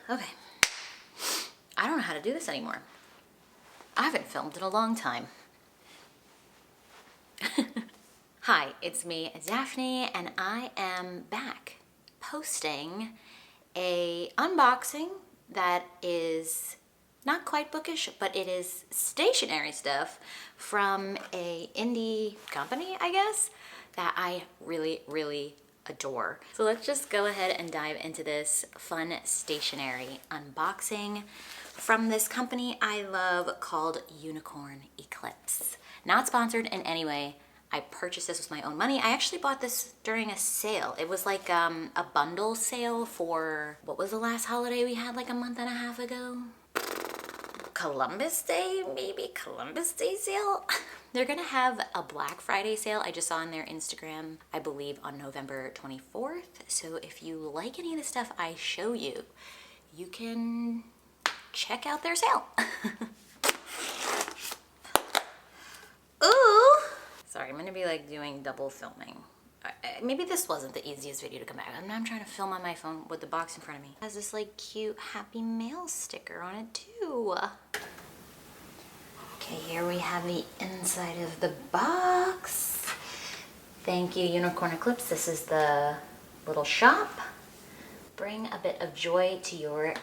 Okay. I don't know how to do this anymore. I haven't filmed in a long time. Hi, it's me, Daphne, and I am back posting a unboxing that is not quite bookish, but it is stationery stuff from a indie company, I guess, that I really, really adore. So let's just go ahead and dive into this fun stationery unboxing from this company I love called Unicorn Eclipse. Not sponsored in any way. I purchased this with my own money. I actually bought this during a sale. It was like a bundle sale for, what was the last holiday we had like a month and a half ago? Columbus Day, maybe? Columbus Day sale? They're gonna have a Black Friday sale. I just saw on their Instagram, I believe on November 24th. So if you like any of the stuff I show you, you can check out their sale. Ooh! Sorry, I'm gonna be like doing double filming. Maybe this wasn't the easiest video to come back. I'm trying to film on my phone with the box in front of me. It has this like cute Happy Mail sticker on it too. Okay, here we have the inside of the box. Thank you, Unicorn Eclipse. This is the little shop. Bring a bit of joy to your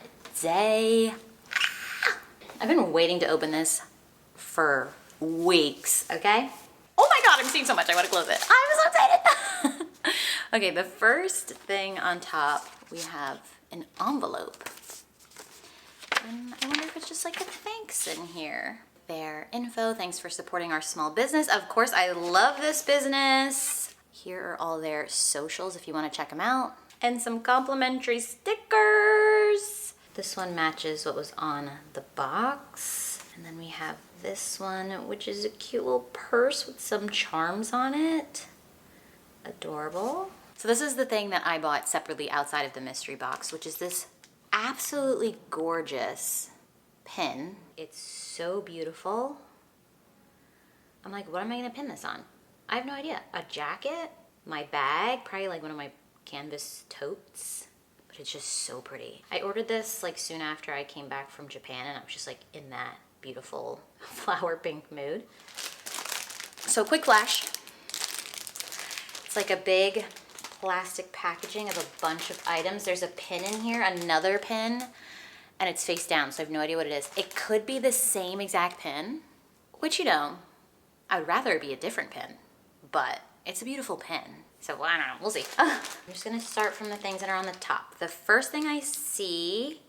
day. I've been waiting to open this for weeks, okay? Oh my God, I'm seeing so much, I wanna close it. I'm so excited. Okay, the first thing on top, we have an envelope. And I wonder if it's just like a thanks in here. Their info, thanks for supporting our small business. Of course, I love this business. Here are all their socials if you wanna check them out. And some complimentary stickers. This one matches what was on the box. And then we have this one, which is a cute little purse with some charms on it. Adorable. So this is the thing that I bought separately outside of the mystery box, which is this absolutely gorgeous pin. It's so beautiful. I'm like, what am I gonna pin this on? I have no idea. A jacket? My bag? Probably like one of my canvas totes. But it's just so pretty. I ordered this like soon after I came back from Japan, and I was just like in that beautiful flower pink mood. So quick flash. It's like a big plastic packaging of a bunch of items. There's a pin in here, another pin, and it's face down, so I have no idea what it is. It could be the same exact pin, which, you know, I would rather it be a different pin, but it's a beautiful pin. So I don't know, we'll see. I'm just gonna start from the things that are on the top. The first thing I see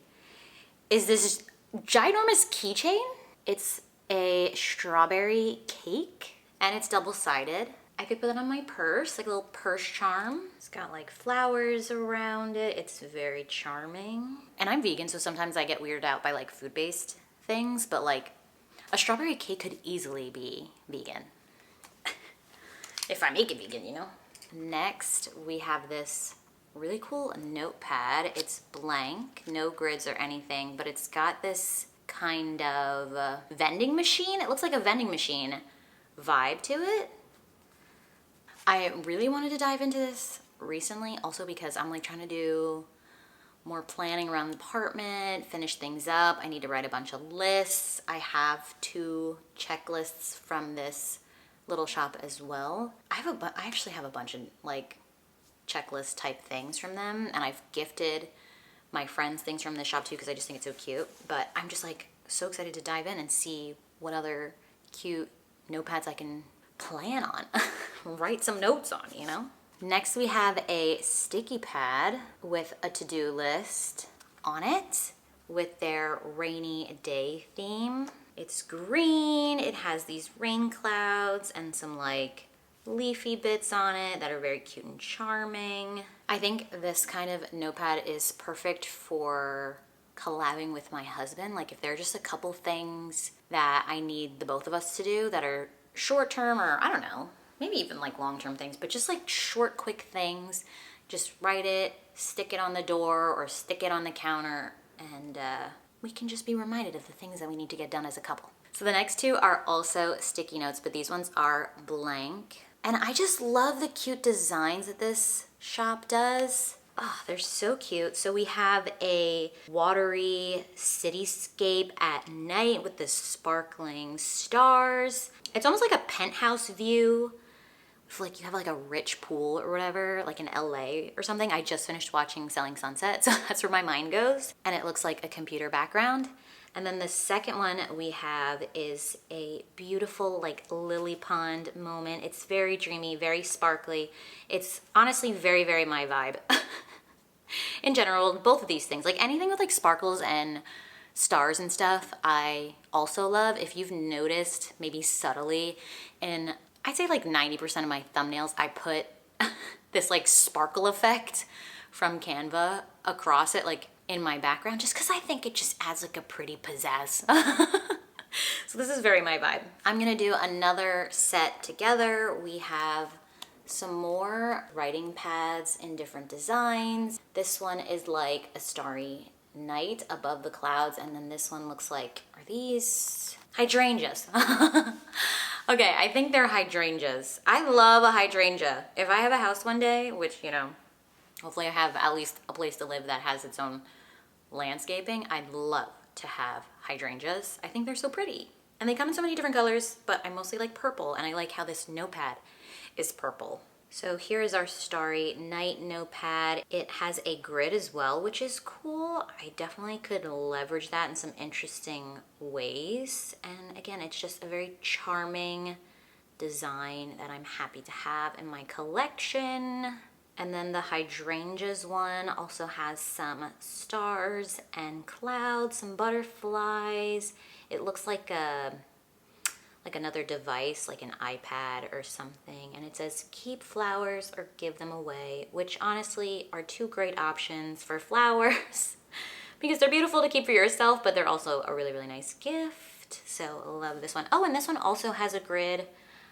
is this ginormous keychain. It's a strawberry cake and it's double-sided. I could put it on my purse, like a little purse charm. It's got like flowers around it. It's very charming. And I'm vegan, so sometimes I get weirded out by like food-based things, but like a strawberry cake could easily be vegan. If I make it vegan, you know? Next, we have this really cool notepad. It's blank, no grids or anything, but it's got this kind of vending machine. It looks like a vending machine vibe to it. I really wanted to dive into this recently, also because I'm like trying to do more planning around the apartment, finish things up. I need to write a bunch of lists. I have 2 checklists from this little shop as well. I actually have a bunch of like checklist type things from them, and I've gifted my friends things from this shop too because I just think it's so cute. But I'm just like so excited to dive in and see what other cute notepads I can plan on, write some notes on, you know? Next we have a sticky pad with a to-do list on it with their rainy day theme. It's green, it has these rain clouds and some like leafy bits on it that are very cute and charming. I think this kind of notepad is perfect for collabing with my husband. Like if there are just a couple things that I need the both of us to do that are short term, or I don't know, maybe even like long term things, but just like short, quick things, just write it, stick it on the door or stick it on the counter, and we can just be reminded of the things that we need to get done as a couple. So the next 2 are also sticky notes, but these ones are blank. And I just love the cute designs that this shop does. Oh, they're so cute. So we have a watery cityscape at night with the sparkling stars. It's almost like a penthouse view. If like you have like a rich pool or whatever, like in LA or something. I just finished watching Selling Sunset, so that's where my mind goes. And it looks like a computer background. And then the second one we have is a beautiful like lily pond moment. It's very dreamy, very sparkly. It's honestly very, very my vibe. In general, both of these things, like anything with like sparkles and stars and stuff, I also love. If you've noticed, maybe subtly, in I'd say like 90% of my thumbnails, I put this like sparkle effect from Canva across it, like in my background, just because I think it just adds like a pretty pizzazz. So this is very my vibe. I'm gonna do another set together. We have some more writing pads in different designs. This one is like a starry night above the clouds, and then this one looks like, are these hydrangeas? Okay, I think they're hydrangeas. I love a hydrangea. If I have a house one day, which, you know, hopefully I have at least a place to live that has its own landscaping, I'd love to have hydrangeas. I think they're so pretty. And they come in so many different colors, but I mostly like purple, and I like how this notepad is purple. So here is our starry night notepad. It has a grid as well, which is cool. I definitely could leverage that in some interesting ways. And again, it's just a very charming design that I'm happy to have in my collection. And then the hydrangeas one also has some stars and clouds, some butterflies. It looks like another device, like an iPad or something, and it says keep flowers or give them away, which honestly are two great options for flowers because they're beautiful to keep for yourself, but they're also a really, really nice gift. So I love this one. Oh, and this one also has a grid,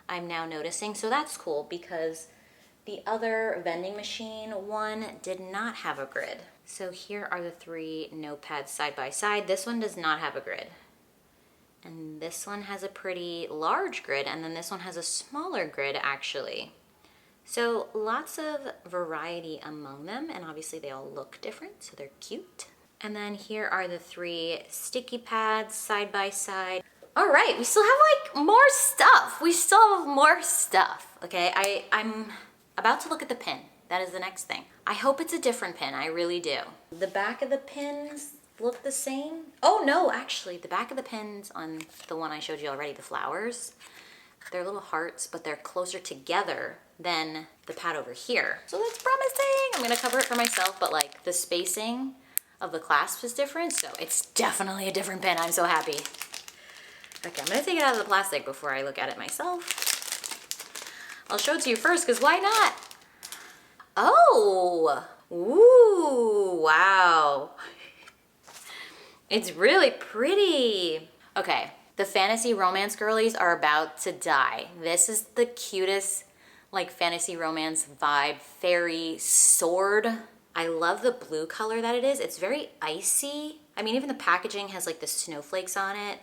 I'm now noticing, so that's cool because the other vending machine one did not have a grid. So here are the three notepads side by side. This one does not have a grid. And this one has a pretty large grid, and then this one has a smaller grid actually. So lots of variety among them, and obviously they all look different, so they're cute. And then here are the three sticky pads side by side. All right, we still have like more stuff. We still have more stuff, okay? I'm about to look at the pin. That is the next thing. I hope it's a different pin, I really do. The back of the pins look the same. Oh no, actually the back of the pins on the one I showed you already, the flowers, they're little hearts, but they're closer together than the pad over here. So that's promising. I'm gonna cover it for myself, but like the spacing of the clasp is different, so it's definitely a different pin. I'm so happy. Okay, I'm gonna take it out of the plastic before I look at it myself. I'll show it to you first, because why not? Oh, ooh, wow. It's really pretty. Okay, the fantasy romance girlies are about to die. This is the cutest like fantasy romance vibe, fairy sword. I love the blue color that it is. It's very icy. I mean, even the packaging has like the snowflakes on it.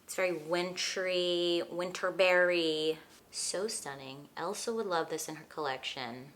It's very wintry, winterberry. So stunning. Elsa would love this in her collection.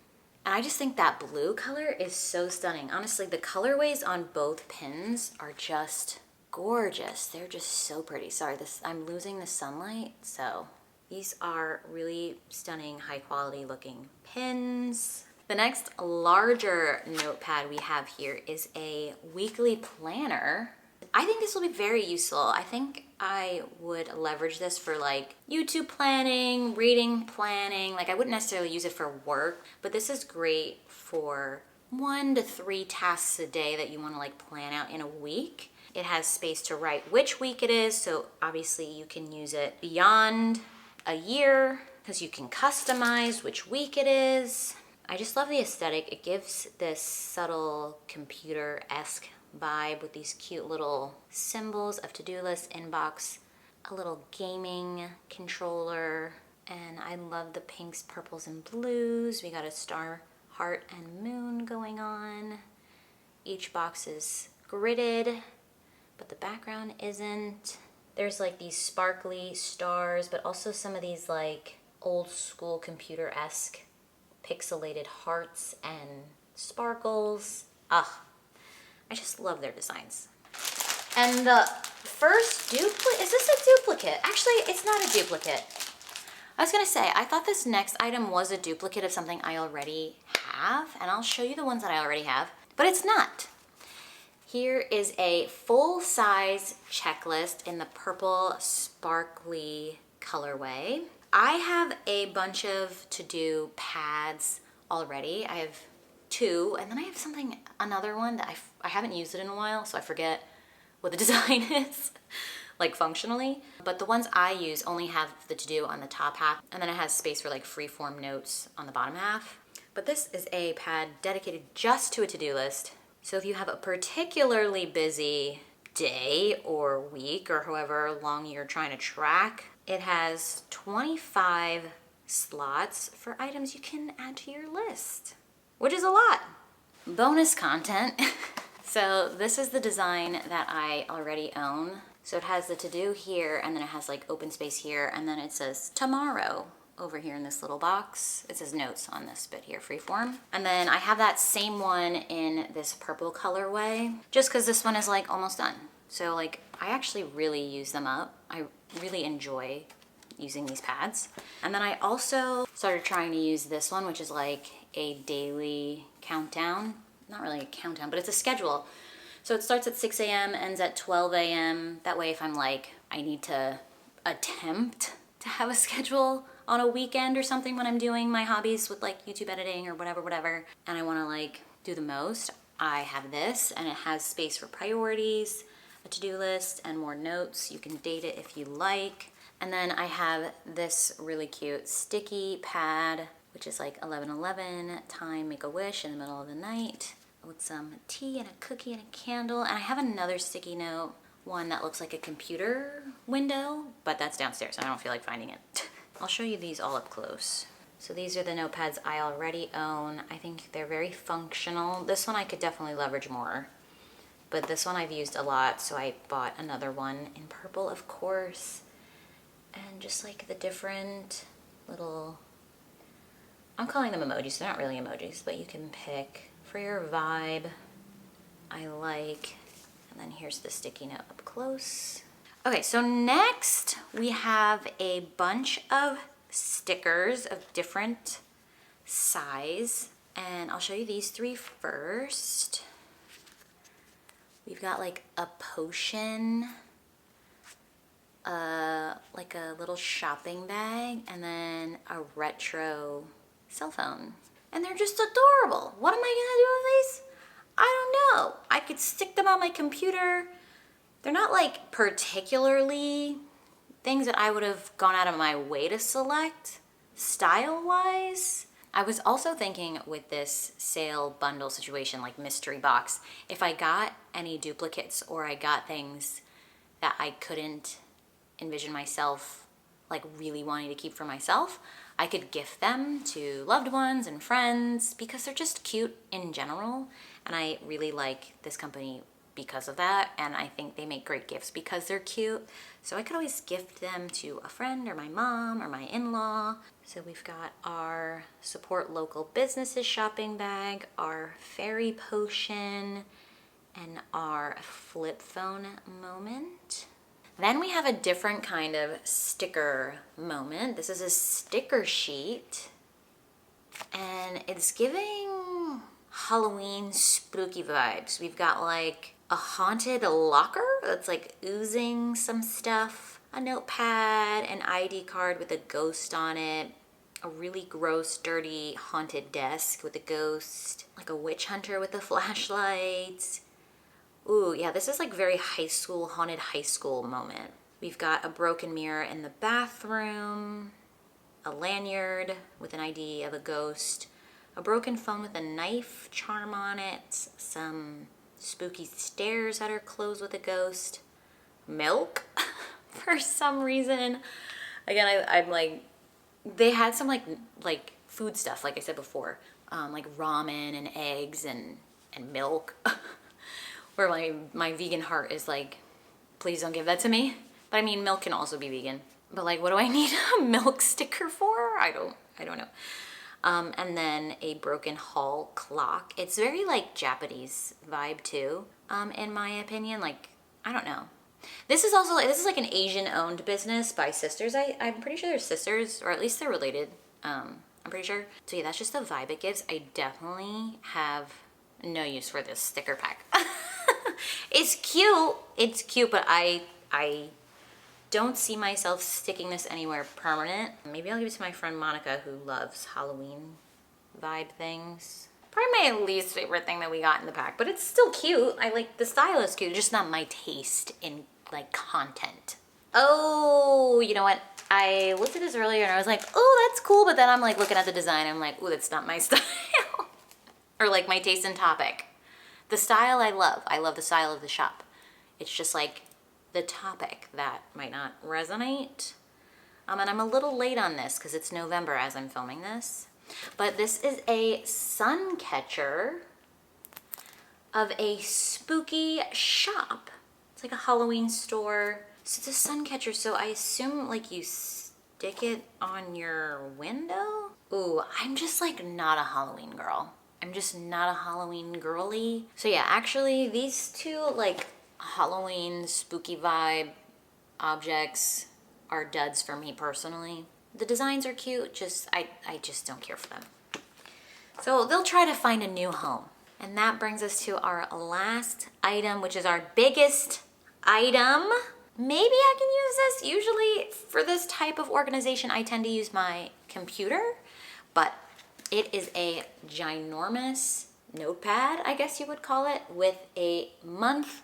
And I just think that blue color is so stunning. Honestly, the colorways on both pins are just gorgeous. They're just so pretty. Sorry, I'm losing the sunlight, so these are really stunning, high quality looking pins. The next larger notepad we have here is a weekly planner. I think this will be very useful. I think I would leverage this for like YouTube planning, reading planning. Like I wouldn't necessarily use it for work, but this is great for 1 to 3 tasks a day that you want to like plan out in a week. It has space to write which week it is, so obviously you can use it beyond a year because you can customize which week it is. I just love the aesthetic. It gives this subtle computer-esque vibe with these cute little symbols of to-do list, inbox, a little gaming controller, and I love the pinks, purples, and blues. We got a star, heart, and moon going on. Each box is gridded, but the background isn't. There's like these sparkly stars, but also some of these like old school computer-esque pixelated hearts and sparkles. Ugh, I just love their designs. And the first duplicate, is this a duplicate? Actually, it's not a duplicate. I was gonna say, I thought this next item was a duplicate of something I already have, and I'll show you the ones that I already have, but it's not. Here is a full-size checklist in the purple sparkly colorway. I have a bunch of to-do pads already. I have 2, and then I have another one that I haven't used it in a while, so I forget what the design is, like functionally. But the ones I use only have the to-do on the top half, and then it has space for like free-form notes on the bottom half. But this is a pad dedicated just to a to-do list. So if you have a particularly busy day or week or however long you're trying to track, it has 25 slots for items you can add to your list, which is a lot. Bonus content. So this is the design that I already own. So it has the to-do here, and then it has like open space here, and then it says tomorrow over here in this little box. It says notes on this bit here, freeform. And then I have that same one in this purple colorway, just because this one is like almost done. So like I actually really use them up. I really enjoy using these pads. And then I also started trying to use this one, which is like a daily countdown. Not really a countdown, but it's a schedule. So it starts at 6 a.m., ends at 12 a.m. That way if I'm like, I need to attempt to have a schedule on a weekend or something when I'm doing my hobbies with like YouTube editing or whatever, and I wanna like do the most, I have this, and it has space for priorities, a to-do list, and more notes. You can date it if you like. And then I have this really cute sticky pad, which is like 11:11, time, make a wish in the middle of the night, with some tea and a cookie and a candle. And I have another sticky note, one that looks like a computer window, but that's downstairs, so I don't feel like finding it. I'll show you these all up close. So these are the notepads I already own. I think they're very functional. This one I could definitely leverage more, but this one I've used a lot, so I bought another one in purple, of course. And just like the different little, I'm calling them emojis, they're not really emojis, but you can pick for your vibe. I like, and then here's the sticky note up close. Okay, so next we have a bunch of stickers of different size, and I'll show you these 3 first. We've got like a potion, like a little shopping bag, and then a retro cell phone. And they're just adorable. What am I gonna do with these? I don't know. I could stick them on my computer. They're not like particularly things that I would have gone out of my way to select style-wise. I was also thinking with this sale bundle situation, like mystery box, if I got any duplicates or I got things that I couldn't envision myself like really wanting to keep for myself, I could gift them to loved ones and friends because they're just cute in general. And I really like this company because of that, and I think they make great gifts because they're cute. So I could always gift them to a friend or my mom or my in-law. So we've got our support local businesses shopping bag, our fairy potion, and our flip phone moment. Then we have a different kind of sticker moment. This is a sticker sheet, and it's giving Halloween spooky vibes. We've got like a haunted locker that's like oozing some stuff, a notepad, an ID card with a ghost on it, a really gross, dirty, haunted desk with a ghost, like a witch hunter with a flashlight. Ooh, yeah, this is like very high school, haunted high school moment. We've got a broken mirror in the bathroom, a lanyard with an ID of a ghost, a broken phone with a knife charm on it, some spooky stairs that are closed with a ghost, milk for some reason. Again, I'm like, they had some like food stuff, like I said before, like ramen and eggs and milk, where my vegan heart is like, please don't give that to me. But I mean, milk can also be vegan. But like, what do I need a milk sticker for? I don't know. And then a broken hall clock. It's very like Japanese vibe too, in my opinion. Like, I don't know. This is also, this is like an Asian owned business by sisters. I'm pretty sure they're sisters, or at least they're related. I'm pretty sure. So yeah, that's just the vibe it gives. I definitely have no use for this sticker pack. It's cute, but I don't see myself sticking this anywhere permanent. Maybe I'll give it to my friend Monica, who loves Halloween vibe things. Probably my least favorite thing that we got in the pack, but it's still cute. I like, the style is cute, just not my taste in like content. Oh, you know what? I looked at this earlier and I was like, oh, that's cool, but then I'm like looking at the design, I'm like, oh, that's not my style. Or like my taste in topic. The style I love. I love the style of the shop. It's just like the topic that might not resonate. And I'm a little late on this because it's November as I'm filming this. But this is a sun catcher of a spooky shop. It's like a Halloween store. So it's a sun catcher, so I assume like you stick it on your window? Ooh, I'm just like not a Halloween girl. I'm just not a Halloween girly. So yeah, actually these two like Halloween spooky vibe objects are duds for me personally. The designs are cute, just I just don't care for them. So they'll try to find a new home. And that brings us to our last item, which is our biggest item. Maybe I can use this. Usually for this type of organization, I tend to use my computer, but it is a ginormous notepad, I guess you would call it, with a month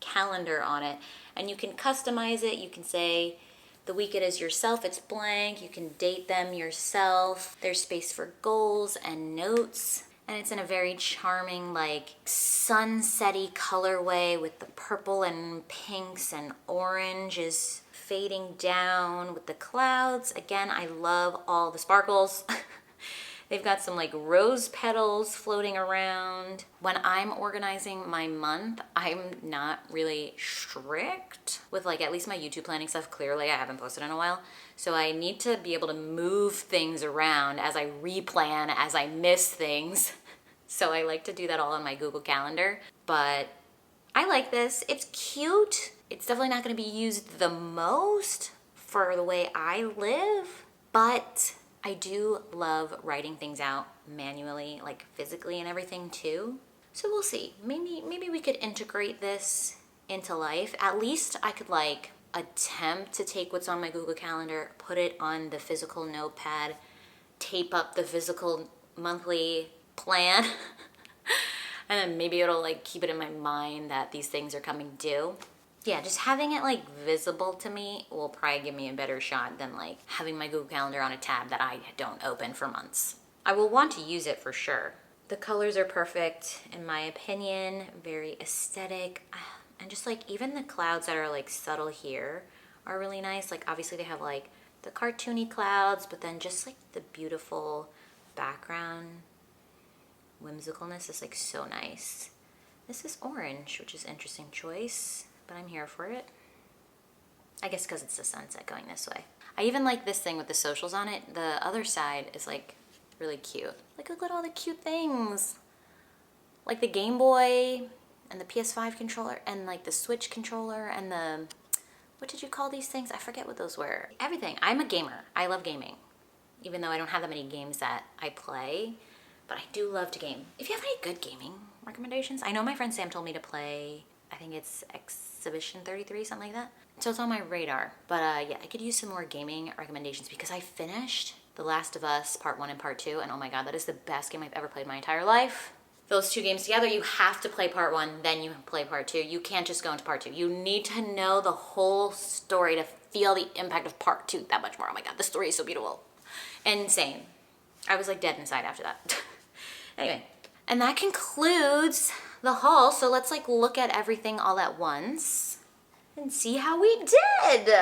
calendar on it. And you can customize it. You can say the week it is yourself, it's blank. You can date them yourself. There's space for goals and notes. And it's in a very charming, like sunsetty colorway with the purple and pinks and orange is fading down with the clouds. Again, I love all the sparkles. They've got some like rose petals floating around. When I'm organizing my month, I'm not really strict with like at least my YouTube planning stuff. Clearly, I haven't posted in a while. So I need to be able to move things around as I replan, as I miss things. So I like to do that all on my Google Calendar. But I like this. It's cute. It's definitely not going to be used the most for the way I live, but I do love writing things out manually, like physically and everything too. So we'll see. Maybe we could integrate this into life. At least I could like attempt to take what's on my Google Calendar, put it on the physical notepad, tape up the physical monthly plan, and then maybe it'll like keep it in my mind that these things are coming due. Yeah, just having it like visible to me will probably give me a better shot than like having my Google Calendar on a tab that I don't open for months. I will want to use it for sure. The colors are perfect in my opinion, very aesthetic. And just like even the clouds that are like subtle here are really nice. Like obviously they have like the cartoony clouds, but then just like the beautiful background whimsicalness is like so nice. This is orange, which is an interesting choice, but I'm here for it. I guess because it's the sunset going this way. I even like this thing with the socials on it. The other side is like really cute. Like look at all the cute things. Like the Game Boy and the PS5 controller and like the Switch controller and the, what did you call these things? I forget what those were. Everything. I'm a gamer. I love gaming. Even though I don't have that many games that I play, but I do love to game. If you have any good gaming recommendations, I know my friend Sam told me to play, I think it's Exhibition 33, something like that. So it's on my radar. But yeah, I could use some more gaming recommendations because I finished The Last of Us Part 1 and Part 2, and oh my god, that is the best game I've ever played in my entire life. Those two games together, you have to play Part 1, then you play Part 2. You can't just go into Part 2. You need to know the whole story to feel the impact of Part 2 that much more. Oh my god, the story is so beautiful. Insane. I was like dead inside after that. Anyway, and that concludes the haul. So let's like look at everything all at once and see how we did.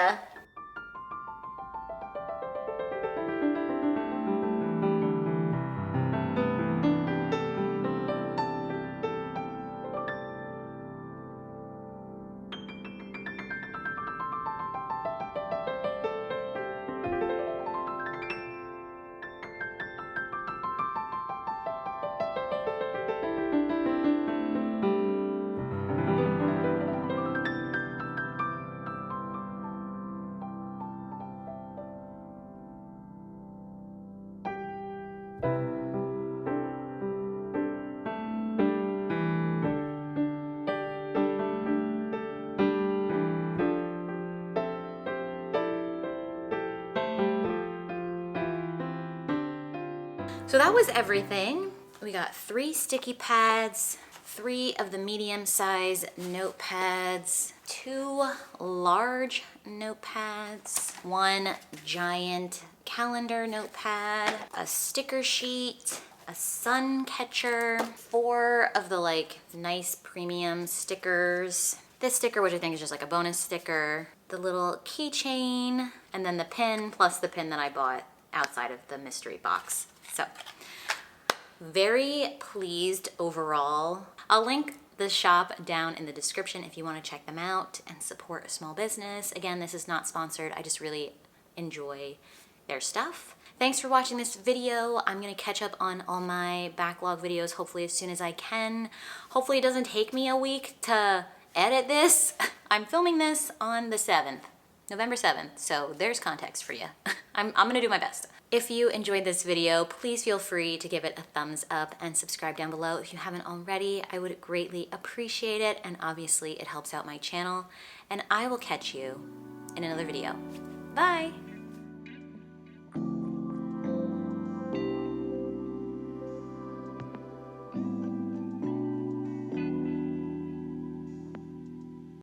So that was everything. We got 3 sticky pads, 3 of the medium size notepads, 2 large notepads, 1 giant calendar notepad, a sticker sheet, a sun catcher, 4 of the like nice premium stickers, this sticker, which I think is just like a bonus sticker, the little keychain, and then the pin plus the pin that I bought outside of the mystery box. So very pleased overall. I'll link the shop down in the description if you want to check them out and support a small business. Again, this is not sponsored. I just really enjoy their stuff. Thanks for watching this video. I'm gonna catch up on all my backlog videos hopefully as soon as I can. Hopefully it doesn't take me a week to edit this. I'm filming this on the 7th, November 7th, so there's context for you. I'm gonna do my best. If you enjoyed this video, please feel free to give it a thumbs up and subscribe down below if you haven't already. I would greatly appreciate it, and obviously it helps out my channel. And I will catch you in another video. Bye!